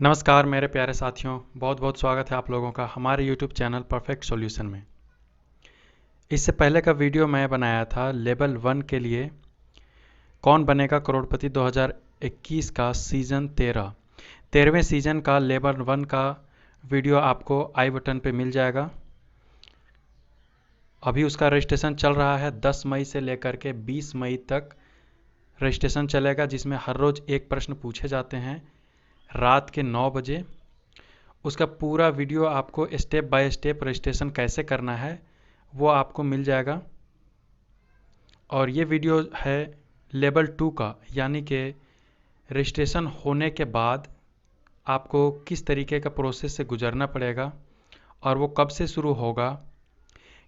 नमस्कार मेरे प्यारे साथियों, बहुत बहुत स्वागत है आप लोगों का हमारे YouTube चैनल परफेक्ट सॉल्यूशन में। इससे पहले का वीडियो मैं बनाया था लेवल 1 के लिए कौन बनेगा करोड़पति 2021 का सीज़न 13वें सीज़न का लेवल 1 का वीडियो आपको आई बटन पे मिल जाएगा। अभी उसका रजिस्ट्रेशन चल रहा है। 10 मई से लेकर के 20 मई तक रजिस्ट्रेशन चलेगा, जिसमें हर रोज़ एक प्रश्न पूछे जाते हैं रात के 9 बजे। उसका पूरा वीडियो आपको स्टेप बाय स्टेप रजिस्ट्रेशन कैसे करना है वो आपको मिल जाएगा। और ये वीडियो है लेवल 2 का, यानी कि रजिस्ट्रेशन होने के बाद आपको किस तरीके का प्रोसेस से गुजरना पड़ेगा और वो कब से शुरू होगा,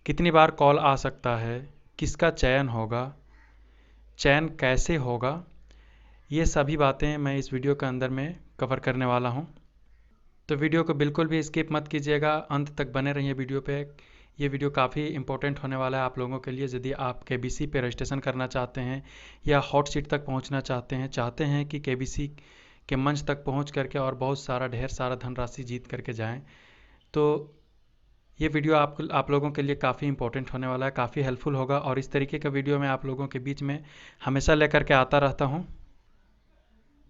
कितनी बार कॉल आ सकता है, किसका चयन होगा, चयन कैसे होगा, ये सभी बातें मैं इस वीडियो के अंदर में कवर करने वाला हूँ। तो वीडियो को बिल्कुल भी स्किप मत कीजिएगा, अंत तक बने रहिए वीडियो पे। ये वीडियो काफ़ी इंपॉर्टेंट होने वाला है आप लोगों के लिए, यदि आप केबीसी पे रजिस्ट्रेशन करना चाहते हैं या हॉट सीट तक पहुंचना चाहते हैं कि केबीसी के मंच तक पहुंच करके और बहुत सारा ढेर सारा धनराशि जीत करके जाएं। तो ये वीडियो आप लोगों के लिए काफ़ी इंपॉर्टेंट होने वाला है, काफ़ी हेल्पफुल होगा। और इस तरीके का वीडियो मैं आप लोगों के बीच में हमेशा लेकर के आता रहता हूँ।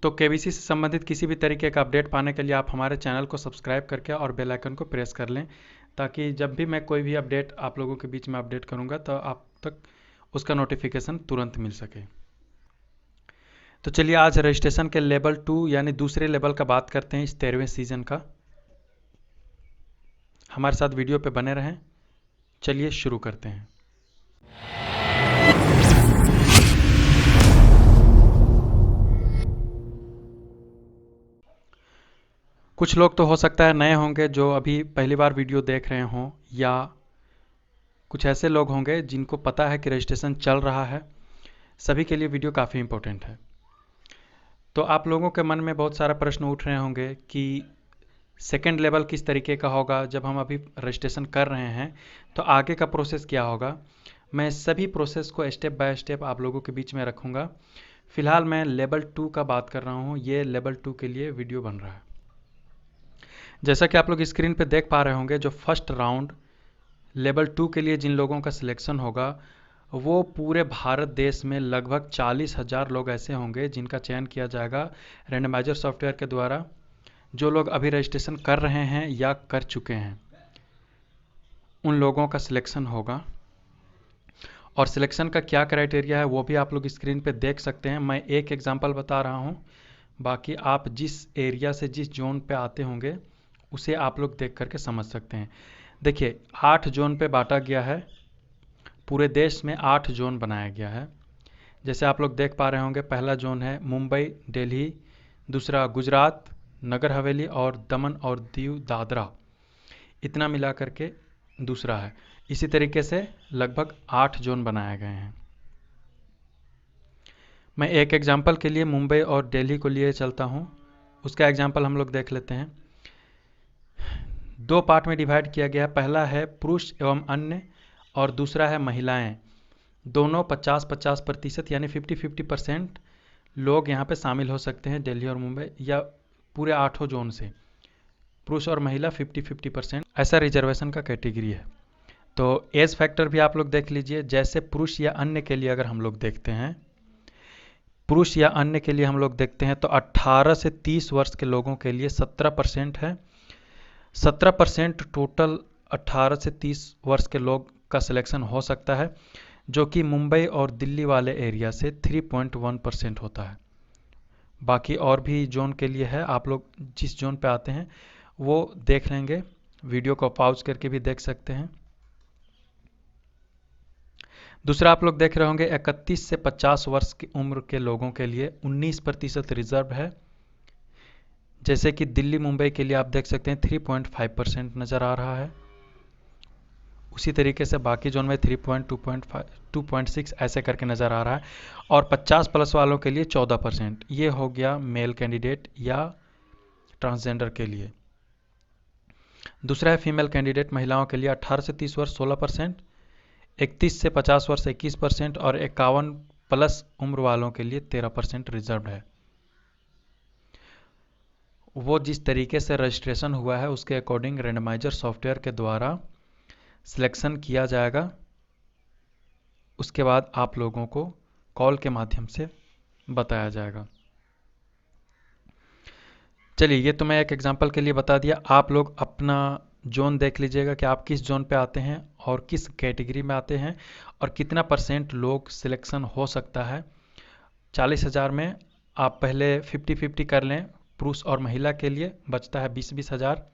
तो केबीसी से संबंधित किसी भी तरीके का अपडेट पाने के लिए आप हमारे चैनल को सब्सक्राइब करके और बेल आइकन को प्रेस कर लें, ताकि जब भी मैं कोई भी अपडेट आप लोगों के बीच में अपडेट करूंगा तो आप तक उसका नोटिफिकेशन तुरंत मिल सके। तो चलिए आज रजिस्ट्रेशन के लेवल 2 यानी दूसरे लेवल का बात करते हैं इस 13वें सीजन का। हमारे साथ वीडियो पे बने रहें। चलिए शुरू करते हैं। कुछ लोग तो हो सकता है नए होंगे जो अभी पहली बार वीडियो देख रहे हों, या कुछ ऐसे लोग होंगे जिनको पता है कि रजिस्ट्रेशन चल रहा है। सभी के लिए वीडियो काफ़ी इंपॉर्टेंट है। तो आप लोगों के मन में बहुत सारा प्रश्न उठ रहे होंगे कि सेकेंड लेवल किस तरीके का होगा। जब हम अभी रजिस्ट्रेशन कर रहे हैं तो आगे का प्रोसेस क्या होगा, मैं सभी प्रोसेस को स्टेप बाय स्टेप आप लोगों के बीच में रखूँगा। फिलहाल मैं लेवल 2 का बात कर रहा हूँ, ये लेवल 2 के लिए वीडियो बन रहा है। जैसा कि आप लोग स्क्रीन पे देख पा रहे होंगे, जो फर्स्ट राउंड लेवल 2 के लिए जिन लोगों का सिलेक्शन होगा वो पूरे भारत देश में लगभग 40,000 लोग ऐसे होंगे जिनका चयन किया जाएगा रैंडमाइजर सॉफ्टवेयर के द्वारा। जो लोग अभी रजिस्ट्रेशन कर रहे हैं या कर चुके हैं उन लोगों का सिलेक्शन होगा। और सिलेक्शन का क्या क्राइटेरिया है वो भी आप लोग स्क्रीन पे देख सकते हैं। मैं एक एग्जांपल बता रहा हूँ, बाकी आप जिस एरिया से जिस जोन पे आते होंगे उसे आप लोग देख करके समझ सकते हैं। देखिए 8 जोन पे बांटा गया है, पूरे देश में 8 जोन बनाया गया है। जैसे आप लोग देख पा रहे होंगे, पहला जोन है मुंबई दिल्ली, दूसरा गुजरात, नगर हवेली और दमन और दीव दादरा, इतना मिला करके दूसरा है। इसी तरीके से लगभग 8 जोन बनाए गए हैं। मैं एक एग्जांपल के लिए मुंबई और दिल्ली को लिए चलता हूँ, उसका एग्जांपल हम लोग देख लेते हैं। 2 पार्ट में डिवाइड किया गया है, पहला है पुरुष एवं अन्य और दूसरा है महिलाएं। दोनों 50-50% यानी 50-50% लोग यहाँ पे शामिल हो सकते हैं दिल्ली और मुंबई, या पूरे 8 जोन से पुरुष और महिला 50-50% ऐसा रिजर्वेशन का कैटेगरी है। तो एज फैक्टर भी आप लोग देख लीजिए। जैसे पुरुष या अन्य के लिए अगर हम लोग देखते हैं, पुरुष या अन्य के लिए हम लोग देखते हैं तो 18 से 30 वर्ष के लोगों के लिए 17% है। 17% टोटल 18 से 30 वर्ष के लोग का सिलेक्शन हो सकता है, जो कि मुंबई और दिल्ली वाले एरिया से 3.1% होता है। बाकी और भी जोन के लिए है, आप लोग जिस जोन पे आते हैं वो देख लेंगे, वीडियो को पॉज करके भी देख सकते हैं। दूसरा आप लोग देख रहे होंगे 31 से 50 वर्ष की उम्र के लोगों के लिए 19% रिजर्व है। जैसे कि दिल्ली मुंबई के लिए आप देख सकते हैं 3.5% नज़र आ रहा है। उसी तरीके से बाकी जोन में 3.2.5 2.6 ऐसे करके नज़र आ रहा है। और 50 प्लस वालों के लिए 14%। ये हो गया मेल कैंडिडेट या ट्रांसजेंडर के लिए। दूसरा है फीमेल कैंडिडेट, महिलाओं के लिए 18 से 30 वर्ष 16%, 31 से 50 वर्ष 21% और 51 प्लस उम्र वालों के लिए 13% रिजर्व है। वो जिस तरीके से रजिस्ट्रेशन हुआ है उसके अकॉर्डिंग रेंडमाइजर सॉफ्टवेयर के द्वारा सिलेक्शन किया जाएगा। उसके बाद आप लोगों को कॉल के माध्यम से बताया जाएगा। चलिए, ये तो मैं एक एग्जांपल के लिए बता दिया। आप लोग अपना जोन देख लीजिएगा कि आप किस जोन पे आते हैं और किस कैटेगरी में आते हैं और कितना % लोग सिलेक्शन हो सकता है। 40,000 में आप पहले 50-50 कर लें, पुरुष और महिला के लिए बचता है 20-20 हज़ार।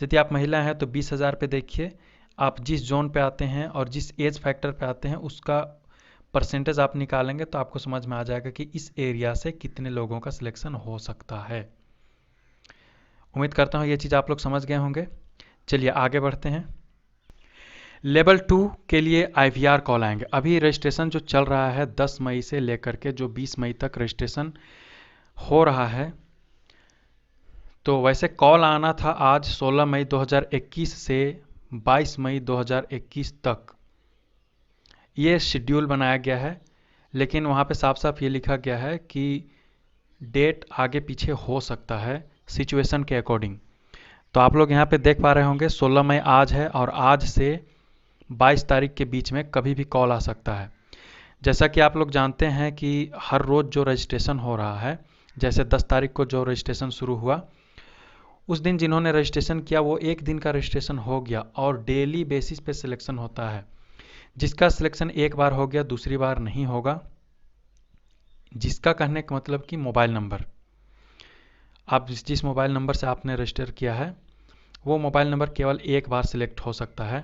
यदि आप महिला हैं तो 20,000 पे देखिए, आप जिस जोन पे आते हैं और जिस एज फैक्टर पे आते हैं उसका % आप निकालेंगे तो आपको समझ में आ जाएगा कि इस एरिया से कितने लोगों का सिलेक्शन हो सकता है। उम्मीद करता हूँ ये चीज़ आप लोग समझ गए होंगे। चलिए आगे बढ़ते हैं। लेवल 2 के लिए IVR कॉल आएंगे। अभी रजिस्ट्रेशन जो चल रहा है 10 मई से लेकर के जो 20 मई तक रजिस्ट्रेशन हो रहा है, तो वैसे कॉल आना था आज 16 मई 2021 से 22 मई 2021 तक ये शेड्यूल बनाया गया है, लेकिन वहाँ पे साफ साफ ये लिखा गया है कि डेट आगे पीछे हो सकता है सिचुएशन के अकॉर्डिंग। तो आप लोग यहाँ पे देख पा रहे होंगे 16 मई आज है और आज से 22 तारीख के बीच में कभी भी कॉल आ सकता है। जैसा कि आप लोग जानते हैं कि हर रोज़ जो रजिस्ट्रेशन हो रहा है, जैसे 10 तारीख को जो रजिस्ट्रेशन शुरू हुआ, उस दिन जिन्होंने रजिस्ट्रेशन किया वो एक दिन का रजिस्ट्रेशन हो गया और डेली बेसिस पे सिलेक्शन होता है। जिसका सिलेक्शन एक बार हो गया दूसरी बार नहीं होगा। जिसका कहने का मतलब कि मोबाइल नंबर, आप जिस मोबाइल नंबर से आपने रजिस्टर किया है वो मोबाइल नंबर केवल एक बार सिलेक्ट हो सकता है।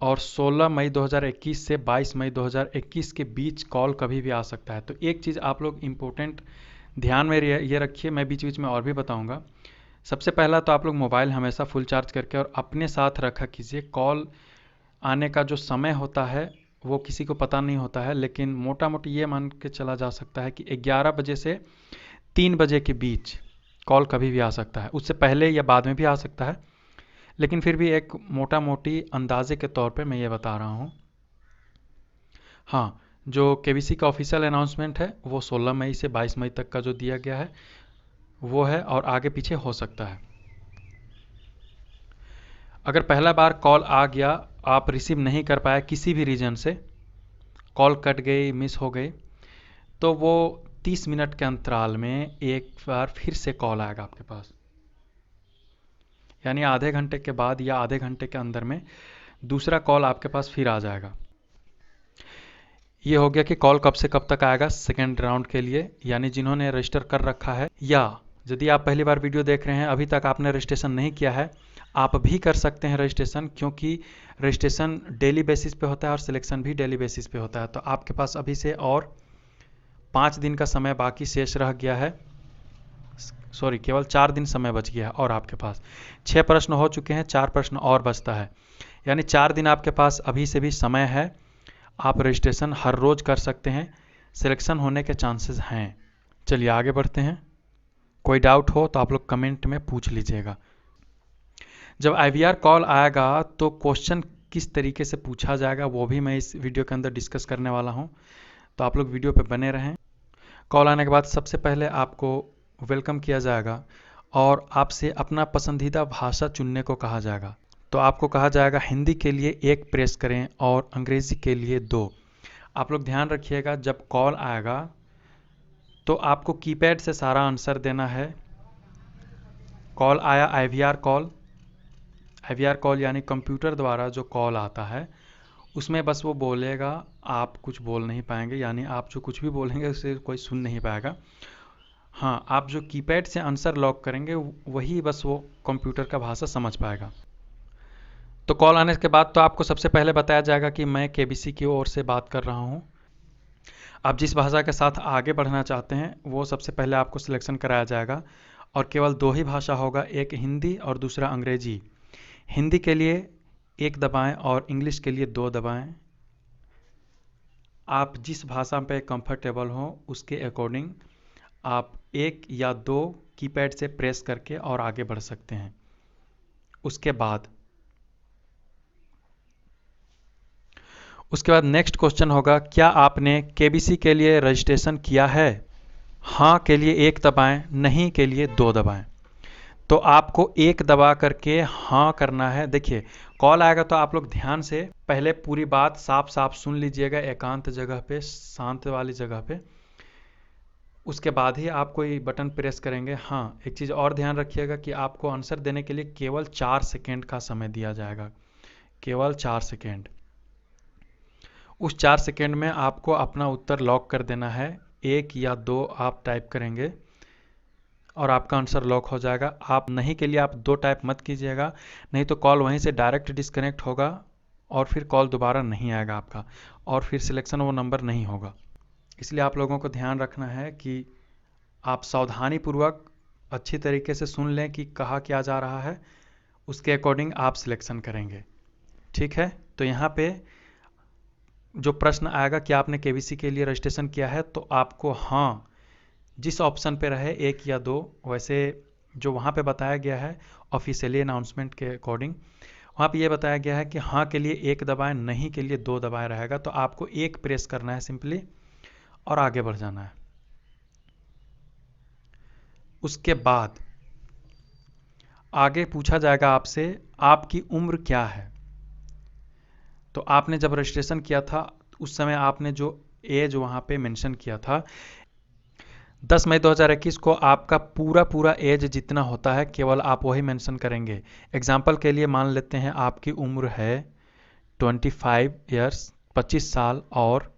और 16 मई 2021 से 22 मई 2021 के बीच कॉल कभी भी आ सकता है। तो एक चीज़ आप लोग इम्पोर्टेंट ध्यान में ये रखिए, मैं बीच बीच में और भी बताऊंगा। सबसे पहला तो आप लोग मोबाइल हमेशा फुल चार्ज करके और अपने साथ रखा कीजिए। कॉल आने का जो समय होता है वो किसी को पता नहीं होता है, लेकिन मोटा मोटी ये मान के चला जा सकता है कि 11 बजे से 3 बजे के बीच कॉल कभी भी आ सकता है। उससे पहले या बाद में भी आ सकता है, लेकिन फिर भी एक मोटा मोटी अंदाजे के तौर पे मैं ये बता रहा हूँ। हाँ, जो केबीसी का ऑफिशियल अनाउंसमेंट है वो 16 मई से 22 मई तक का जो दिया गया है वो है, और आगे पीछे हो सकता है। अगर पहला बार कॉल आ गया, आप रिसीव नहीं कर पाए किसी भी रीजन से, कॉल कट गई, मिस हो गई, तो वो 30 मिनट के अंतराल में एक बार फिर से कॉल आएगा आपके पास। यानी आधे घंटे के बाद या आधे घंटे के अंदर में दूसरा कॉल आपके पास फिर आ जाएगा। ये हो गया कि कॉल कब से कब तक आएगा सेकेंड राउंड के लिए, यानी जिन्होंने रजिस्टर कर रखा है, या यदि आप पहली बार वीडियो देख रहे हैं अभी तक आपने रजिस्ट्रेशन नहीं किया है, आप भी कर सकते हैं रजिस्ट्रेशन, क्योंकि रजिस्ट्रेशन डेली बेसिस पे होता है और सिलेक्शन भी डेली बेसिस पे होता है। तो आपके पास अभी से और 5 दिन का समय बाकी शेष रह गया है। सॉरी, केवल 4 दिन समय बच गया है और आपके पास 6 प्रश्न हो चुके हैं, 4 प्रश्न और बचता है, यानी 4 दिन आपके पास अभी से भी समय है। आप रजिस्ट्रेशन हर रोज़ कर सकते हैं, सिलेक्शन होने के चांसेस हैं। चलिए आगे बढ़ते हैं। कोई डाउट हो तो आप लोग कमेंट में पूछ लीजिएगा। जब IVR कॉल आएगा तो क्वेश्चन किस तरीके से पूछा जाएगा वो भी मैं इस वीडियो के अंदर डिस्कस करने वाला हूं, तो आप लोग वीडियो पे बने रहें। कॉल आने के बाद सबसे पहले आपको वेलकम किया जाएगा और आपसे अपना पसंदीदा भाषा चुनने को कहा जाएगा। तो आपको कहा जाएगा हिंदी के लिए 1 प्रेस करें और अंग्रेज़ी के लिए 2। आप लोग ध्यान रखिएगा, जब कॉल आएगा तो आपको कीपैड से सारा आंसर देना है। कॉल आया IVR कॉल यानी कंप्यूटर द्वारा जो कॉल आता है उसमें बस वो बोलेगा, आप कुछ बोल नहीं पाएंगे, यानी आप जो कुछ भी बोलेंगे उसे कोई सुन नहीं पाएगा। हाँ, आप जो कीपैड से आंसर लॉक करेंगे वही बस वो कंप्यूटर का भाषा समझ पाएगा। तो कॉल आने के बाद तो आपको सबसे पहले बताया जाएगा कि मैं केबीसी की ओर से बात कर रहा हूँ। आप जिस भाषा के साथ आगे बढ़ना चाहते हैं वो सबसे पहले आपको सिलेक्शन कराया जाएगा, और केवल 2 ही भाषा होगा, एक हिंदी और दूसरा अंग्रेजी। हिंदी के लिए 1 दबाएं और इंग्लिश के लिए 2 दबाएं। आप जिस भाषा पे कंफर्टेबल हो उसके अकॉर्डिंग आप 1 या 2 कीपैड से प्रेस करके और आगे बढ़ सकते हैं। उसके बाद नेक्स्ट क्वेश्चन होगा, क्या आपने केबीसी के लिए रजिस्ट्रेशन किया है? हाँ के लिए 1 दबाएं, नहीं के लिए 2 दबाएं। तो आपको 1 दबा करके हाँ करना है। देखिए कॉल आएगा तो आप लोग ध्यान से पहले पूरी बात साफ साफ सुन लीजिएगा, एकांत जगह पे, शांत वाली जगह पे। उसके बाद ही आप कोई बटन प्रेस करेंगे। हाँ, एक चीज़ और ध्यान रखिएगा कि आपको आंसर देने के लिए केवल 4 सेकेंड का समय दिया जाएगा, केवल 4 सेकेंड। उस 4 सेकेंड में आपको अपना उत्तर लॉक कर देना है। 1 या 2 आप टाइप करेंगे और आपका आंसर लॉक हो जाएगा। आप नहीं के लिए आप 2 टाइप मत कीजिएगा, नहीं तो कॉल वहीं से डायरेक्ट डिस्कनेक्ट होगा और फिर कॉल दोबारा नहीं आएगा आपका, और फिर सिलेक्शन वो नंबर नहीं होगा। इसलिए आप लोगों को ध्यान रखना है कि आप सावधानीपूर्वक अच्छी तरीके से सुन लें कि कहा क्या जा रहा है, उसके अकॉर्डिंग आप सिलेक्शन करेंगे। ठीक है, तो यहाँ पे जो प्रश्न आएगा कि आपने केबीसी के लिए रजिस्ट्रेशन किया है, तो आपको हाँ जिस ऑप्शन पे रहे 1 या 2, वैसे जो वहाँ पे बताया गया है ऑफिशियली अनाउंसमेंट के अकॉर्डिंग, वहाँ पे ये बताया गया है कि हाँ के लिए 1 दबाएं, नहीं के लिए 2 दबाएं रहेगा। तो आपको 1 प्रेस करना है सिंपली और आगे बढ़ जाना है। उसके बाद आगे पूछा जाएगा आपसे आपकी उम्र क्या है। तो आपने जब रजिस्ट्रेशन किया था उस समय आपने जो एज वहाँ पे मेंशन किया था, 10 मई 2021 को आपका पूरा एज जितना होता है केवल आप वही मेंशन करेंगे। एग्जाम्पल के लिए मान लेते हैं आपकी उम्र है 25 ईयर्स, 25 साल और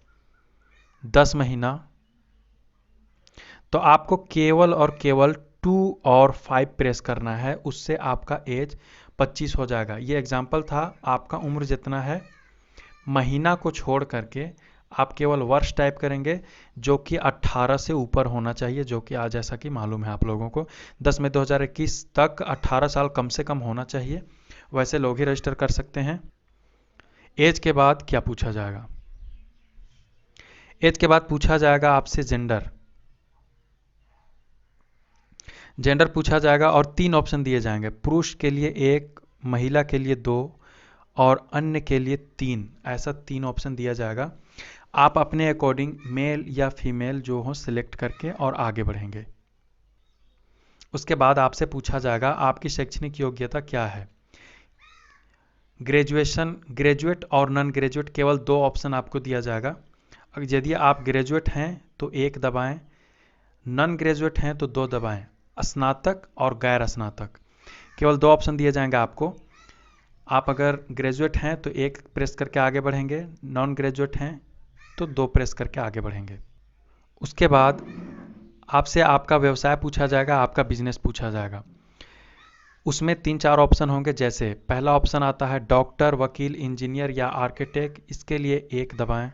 10 महीना, तो आपको केवल और केवल 2 और 5 प्रेस करना है, उससे आपका एज 25 हो जाएगा। ये एग्जाम्पल था, आपका उम्र जितना है महीना को छोड़ करके आप केवल वर्ष टाइप करेंगे जो कि 18 से ऊपर होना चाहिए, जो कि आज जैसा कि मालूम है आप लोगों को 10 मई 2021 तक 18 साल कम से कम होना चाहिए, वैसे लोग ही रजिस्टर कर सकते हैं। एज के बाद क्या पूछा जाएगा? एज के बाद पूछा जाएगा आपसे जेंडर। जेंडर पूछा जाएगा और 3 ऑप्शन दिए जाएंगे, पुरुष के लिए 1, महिला के लिए 2 और अन्य के लिए 3, ऐसा 3 ऑप्शन दिया जाएगा। आप अपने अकॉर्डिंग मेल या फीमेल जो हो सिलेक्ट करके और आगे बढ़ेंगे। उसके बाद आपसे पूछा जाएगा आपकी शैक्षणिक योग्यता क्या है। ग्रेजुएशन, ग्रेजुएट और नॉन ग्रेजुएट, केवल 2 ऑप्शन आपको दिया जाएगा। यदि आप ग्रेजुएट हैं तो 1 दबाएं, नॉन ग्रेजुएट हैं तो 2 दबाएं, स्नातक और गैर स्नातक, केवल 2 ऑप्शन दिए जाएंगे आपको। आप अगर ग्रेजुएट हैं तो 1 प्रेस करके आगे बढ़ेंगे, नॉन ग्रेजुएट हैं तो 2 प्रेस करके आगे बढ़ेंगे। उसके बाद आपसे आपका व्यवसाय पूछा जाएगा, आपका बिजनेस पूछा जाएगा। उसमें 3-4 ऑप्शन होंगे, जैसे पहला ऑप्शन आता है डॉक्टर, वकील, इंजीनियर या आर्किटेक्ट, इसके लिए 1 दबाएं।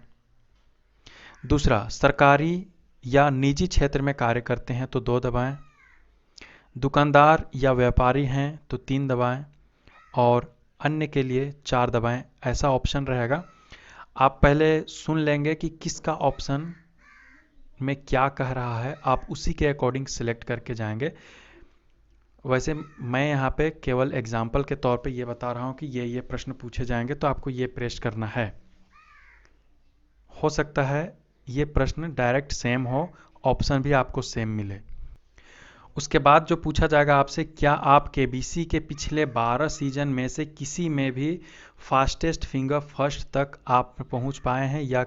दूसरा सरकारी या निजी क्षेत्र में कार्य करते हैं तो 2 दबाएं। दुकानदार या व्यापारी हैं तो 3 दबाएं और अन्य के लिए 4 दबाएं, ऐसा ऑप्शन रहेगा। आप पहले सुन लेंगे कि किसका ऑप्शन में क्या कह रहा है, आप उसी के अकॉर्डिंग सिलेक्ट करके जाएंगे। वैसे मैं यहाँ पे केवल एग्जाम्पल के तौर पे ये बता रहा हूँ कि ये प्रश्न पूछे जाएंगे तो आपको ये प्रेस करना है। हो सकता है ये प्रश्न डायरेक्ट सेम हो, ऑप्शन भी आपको सेम मिले। उसके बाद जो पूछा जाएगा आपसे, क्या आप केबीसी के पिछले 12 सीजन में से किसी में भी फास्टेस्ट फिंगर फर्स्ट तक आप पहुंच पाए हैं, या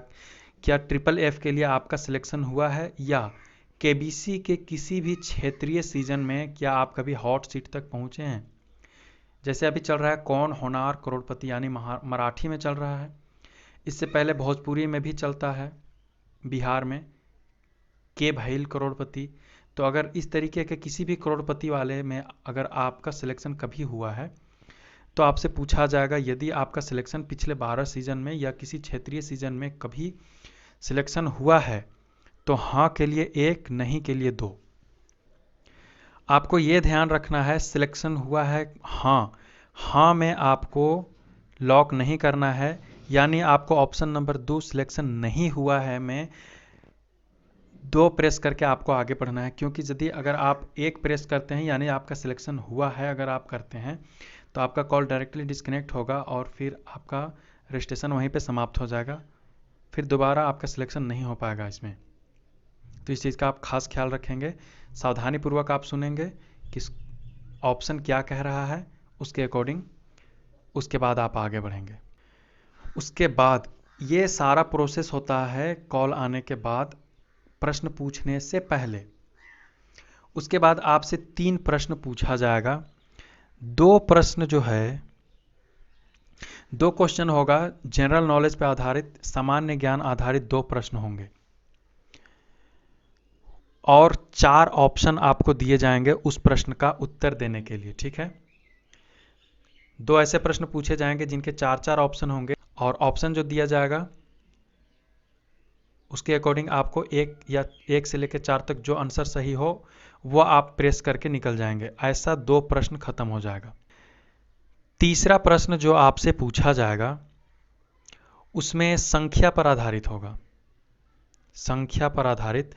क्या FFF के लिए आपका सिलेक्शन हुआ है, या केबीसी के किसी भी क्षेत्रीय सीजन में क्या आप कभी हॉट सीट तक पहुंचे हैं। जैसे अभी चल रहा है कौन होनार करोड़पति, यानी मराठी में चल रहा है, इससे पहले भोजपुरी में भी चलता है, बिहार में के भैल करोड़पति। तो अगर इस तरीके के किसी भी करोड़पति वाले में अगर आपका सिलेक्शन कभी हुआ है तो आपसे पूछा जाएगा, यदि आपका सिलेक्शन पिछले 12 सीजन में या किसी क्षेत्रीय सीजन में कभी सिलेक्शन हुआ है तो हाँ के लिए 1, नहीं के लिए 2। आपको ये ध्यान रखना है सिलेक्शन हुआ है हाँ में आपको लॉक नहीं करना है, यानी आपको ऑप्शन नंबर 2 सिलेक्शन नहीं हुआ है में 2 प्रेस करके आपको आगे बढ़ना है, क्योंकि यदि अगर आप 1 प्रेस करते हैं यानी आपका सिलेक्शन हुआ है अगर आप करते हैं तो आपका कॉल डायरेक्टली डिस्कनेक्ट होगा और फिर आपका रजिस्ट्रेशन वहीं पे समाप्त हो जाएगा, फिर दोबारा आपका सिलेक्शन नहीं हो पाएगा इसमें। तो इस चीज़ का आप खास ख्याल रखेंगे। सावधानीपूर्वक आप सुनेंगे कि ऑप्शन क्या कह रहा है, उसके अकॉर्डिंग उसके बाद आप आगे बढ़ेंगे। उसके बाद ये सारा प्रोसेस होता है कॉल आने के बाद, प्रश्न पूछने से पहले। उसके बाद आपसे 3 प्रश्न पूछा जाएगा। 2 प्रश्न जो है, 2 क्वेश्चन होगा जनरल नॉलेज पे आधारित, सामान्य ज्ञान आधारित 2 प्रश्न होंगे और 4 ऑप्शन आपको दिए जाएंगे उस प्रश्न का उत्तर देने के लिए। ठीक है, 2 ऐसे प्रश्न पूछे जाएंगे जिनके 4-4 ऑप्शन होंगे और ऑप्शन जो दिया जाएगा उसके अकॉर्डिंग आपको 1 से लेकर 4 तक जो आंसर सही हो वो आप प्रेस करके निकल जाएंगे। ऐसा 2 प्रश्न खत्म हो जाएगा। तीसरा प्रश्न जो आपसे पूछा जाएगा उसमें संख्या पर आधारित होगा। संख्या पर आधारित,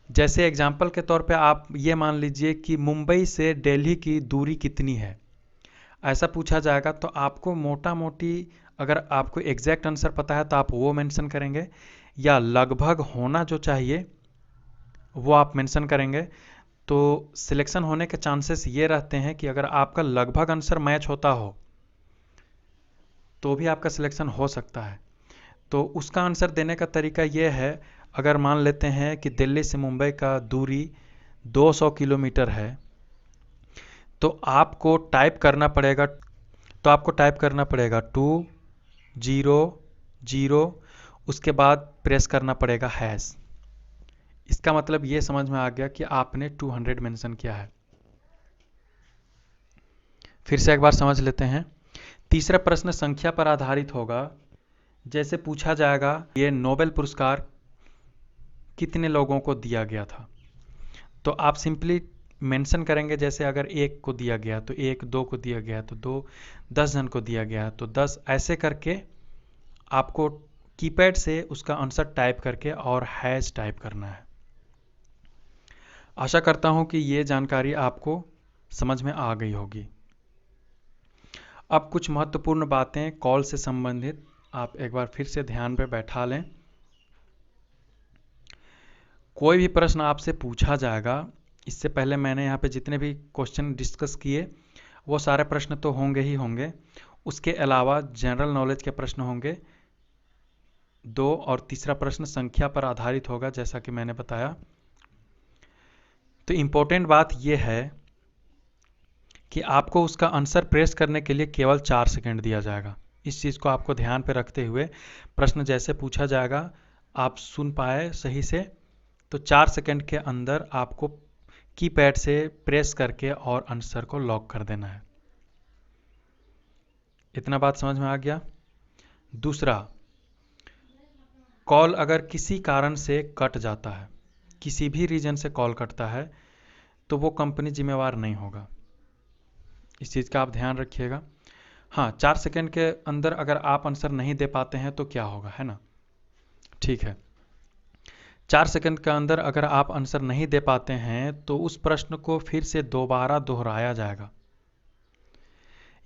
जैसे एग्जाम्पल के तौर पे आप ये मान लीजिए कि मुंबई से दिल्ली की दूरी कितनी है, ऐसा पूछा जाएगा। तो आपको मोटा मोटी, अगर आपको एग्जैक्ट आंसर पता है तो आप वो मेंशन करेंगे, या लगभग होना जो चाहिए वो आप मेंशन करेंगे। तो सिलेक्शन होने के चांसेस ये रहते हैं कि अगर आपका लगभग आंसर मैच होता हो तो भी आपका सिलेक्शन हो सकता है। तो उसका आंसर देने का तरीका ये है, अगर मान लेते हैं कि दिल्ली से मुंबई का दूरी 200 किलोमीटर है, तो आपको टाइप करना पड़ेगा 200, उसके बाद प्रेस करना पड़ेगा हैश। इसका मतलब ये समझ में आ गया कि आपने 200 मेंशन किया है। फिर से एक बार समझ लेते हैं। तीसरा प्रश्न संख्या पर आधारित होगा। जैसे पूछा जाएगा ये नोबेल पुरस्कार कितने लोगों को दिया गया था, तो आप सिंपली मेंशन करेंगे। जैसे अगर 1 को दिया गया तो 1, 2 को दिया गया तो 2, 10 जन को दिया गया तो 10, ऐसे करके आपको कीपैड से उसका आंसर टाइप करके और हैश टाइप करना है। आशा करता हूं कि ये जानकारी आपको समझ में आ गई होगी। अब कुछ महत्वपूर्ण बातें कॉल से संबंधित आप एक बार फिर से ध्यान पे बैठा लें। कोई भी प्रश्न आपसे पूछा जाएगा, इससे पहले मैंने यहाँ पे जितने भी क्वेश्चन डिस्कस किए वो सारे प्रश्न तो होंगे ही होंगे। उसके अलावा जनरल नॉलेज के प्रश्न होंगे 2 और तीसरा प्रश्न संख्या पर आधारित होगा, जैसा कि मैंने बताया। तो इम्पोर्टेंट बात यह है कि आपको उसका आंसर प्रेस करने के लिए केवल 4 सेकंड दिया जाएगा। इस चीज़ को आपको ध्यान पे रखते हुए प्रश्न जैसे पूछा जाएगा आप सुन पाए सही से, तो 4 सेकंड के अंदर आपको कीपैड से प्रेस करके और आंसर को लॉक कर देना है। इतना बात समझ में आ गया। दूसरा, कॉल अगर किसी कारण से कट जाता है, किसी भी रीजन से कॉल कटता है, तो वो कंपनी जिम्मेवार नहीं होगा। इस चीज़ का आप ध्यान रखिएगा। हाँ, 4 सेकंड के अंदर अगर आप आंसर नहीं दे पाते हैं तो क्या होगा, है ना? ठीक है, 4 सेकंड के अंदर अगर आप आंसर नहीं दे पाते हैं तो उस प्रश्न को फिर से दोबारा दोहराया जाएगा।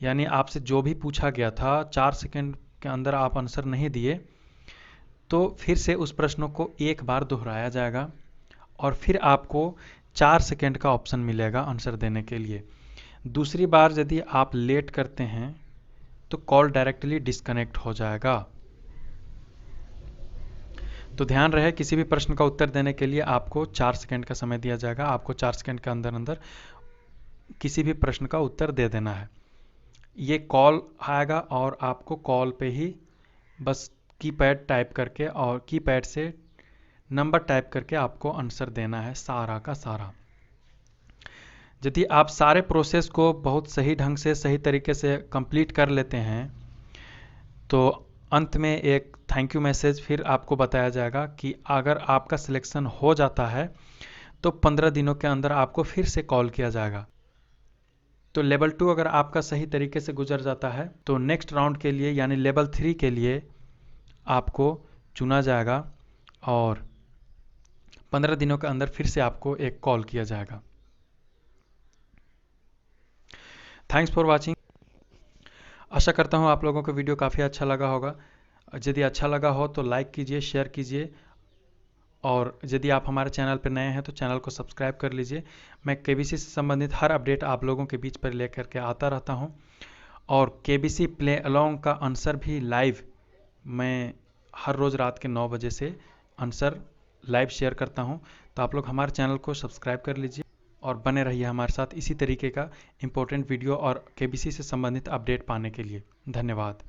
यानी आपसे जो भी पूछा गया था 4 सेकंड के अंदर आप आंसर नहीं दिए तो फिर से उस प्रश्न को एक बार दोहराया जाएगा और फिर आपको 4 सेकंड का ऑप्शन मिलेगा आंसर देने के लिए। दूसरी बार यदि आप लेट करते हैं तो कॉल डायरेक्टली डिस्कनेक्ट हो जाएगा। तो ध्यान रहे, किसी भी प्रश्न का उत्तर देने के लिए आपको 4 सेकंड का समय दिया जाएगा। आपको 4 सेकंड के अंदर अंदर किसी भी प्रश्न का उत्तर दे देना है। ये कॉल आएगा और आपको कॉल पे ही बस कीपैड टाइप करके और कीपैड से नंबर टाइप करके आपको आंसर देना है सारा का सारा। यदि आप सारे प्रोसेस को बहुत सही ढंग से सही तरीके से कंप्लीट कर लेते हैं तो अंत में एक थैंक यू मैसेज फिर आपको बताया जाएगा कि अगर आपका सिलेक्शन हो जाता है तो 15 दिनों के अंदर आपको फिर से कॉल किया जाएगा। तो लेवल 2 अगर आपका सही तरीके से गुजर जाता है तो नेक्स्ट राउंड के लिए यानी लेवल 3 के लिए आपको चुना जाएगा और 15 दिनों के अंदर फिर से आपको एक कॉल किया जाएगा। Thanks for watching. आशा करता हूँ आप लोगों को वीडियो काफ़ी अच्छा लगा होगा। यदि अच्छा लगा हो तो लाइक कीजिए, शेयर कीजिए और यदि आप हमारे चैनल पर नए हैं तो चैनल को सब्सक्राइब कर लीजिए। मैं केबीसी से संबंधित हर अपडेट आप लोगों के बीच पर लेकर के आता रहता हूं। और केबीसी प्ले अलोंग का आंसर भी लाइव मैं हर रोज़ रात के 9 बजे से आंसर लाइव शेयर करता हूं। तो आप लोग हमारे चैनल को सब्सक्राइब कर लीजिए और बने रहिए हमारे साथ इसी तरीके का इम्पोर्टेंट वीडियो और केबीसी से संबंधित अपडेट पाने के लिए। धन्यवाद।